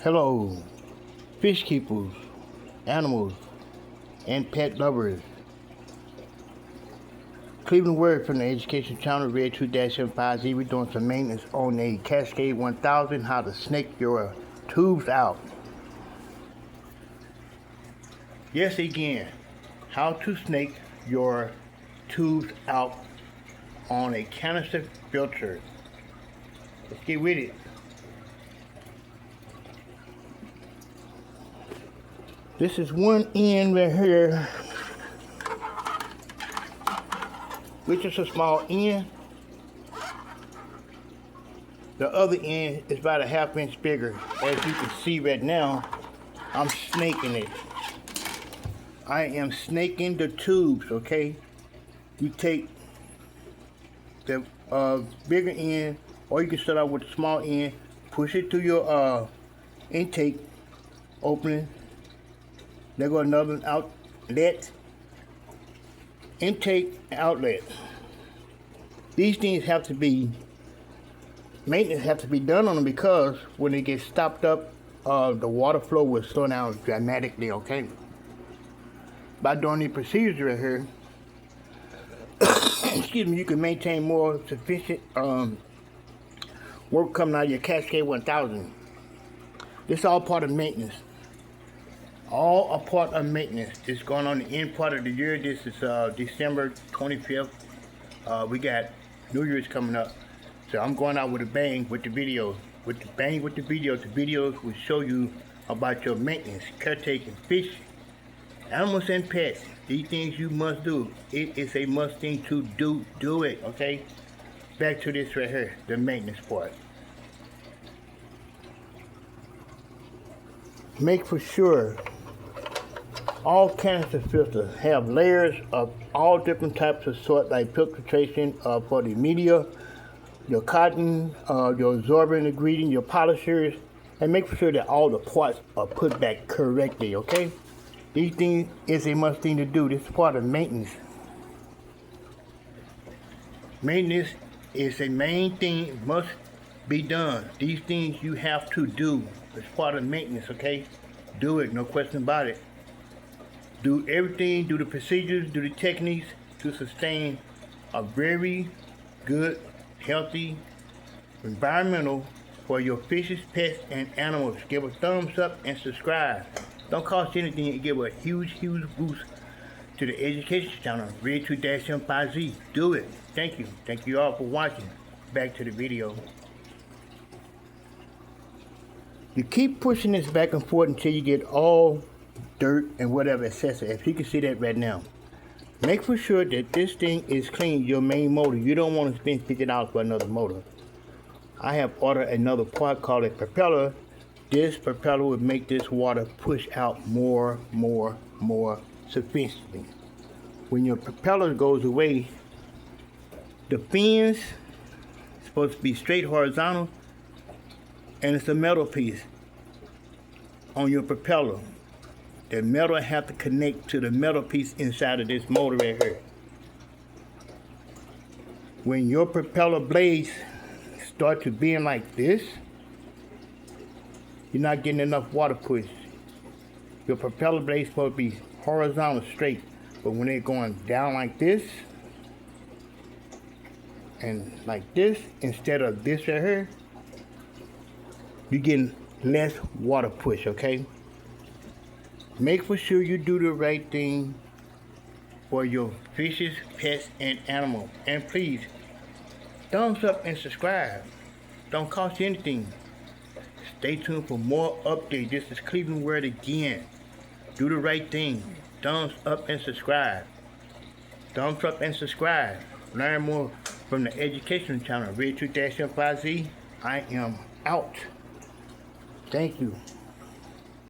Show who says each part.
Speaker 1: Hello, fish keepers, animals, and pet lovers. Cleveland Word from the Education Channel, Red 2-75Z. We're doing some maintenance on a Cascade 1000, how to snake your tubes out. Yes, again, how to snake your tubes out on a canister filter. Let's get with it. This is one end right here, which is a small end. The other end is about a ½ inch bigger. As you can see right now, I'm snaking it. I am snaking the tubes, okay? You take the bigger end, or you can start out with the small end, push it through your intake opening. There go another outlet. Intake outlet. These things have to be, maintenance have to be done on them, because when they get stopped up, the water flow will slow down dramatically, okay? By doing these procedures right here, excuse me, you can maintain more sufficient work coming out of your Cascade 1000. This is all part of maintenance. All a part of maintenance. It's going on the end part of the year. This is December 25th. We got New Year's coming up. So I'm going out with a bang with the videos. With the bang with the videos. The videos will show you about your maintenance, caretaking, fish, animals, and pets. These things you must do. It is a must thing to do. Do it, okay? Back to this right here, the maintenance part. Make for sure all canister filters have layers of all different types of sort, like filtration for the media, your cotton, your absorbent ingredient, your polishers, and make sure that all the parts are put back correctly, okay? These things is a must thing to do. This is part of maintenance. Maintenance is a main thing, must be done. These things you have to do. It's part of maintenance, okay? Do it, no question about it. Do everything, do the procedures, do the techniques to sustain a very good, healthy environmental for your fishes, pets, and animals. Give a thumbs up and subscribe. Don't cost anything and give a huge, huge boost to the Education Channel, Red 2-75Z. Do it. Thank you. Thank you all for watching. Back to the video. You keep pushing this back and forth until you get all dirt and whatever excessive. If you can see that right now, make for sure that this thing is clean, your main motor. You don't want to spend $50 for another motor. I have ordered another part called a propeller. This propeller would make this water push out more sufficiently. When your propeller goes away, the fins supposed to be straight horizontal, and it's a metal piece on your propeller. The metal have to connect to the metal piece inside of this motor right here. When your propeller blades start to bend like this, you're not getting enough water push. Your propeller blades supposed to be horizontal, straight, but when they're going down like this and like this, instead of this right here, you're getting less water push, okay? Make for sure you do the right thing for your fishes, pets, and animals. And please, thumbs up and subscribe. Don't cost you anything. Stay tuned for more updates. This is Cleveland Word again. Do the right thing. Thumbs up and subscribe. Thumbs up and subscribe. Learn more from the Education Channel, Red 2-75Z. I am out. Thank you.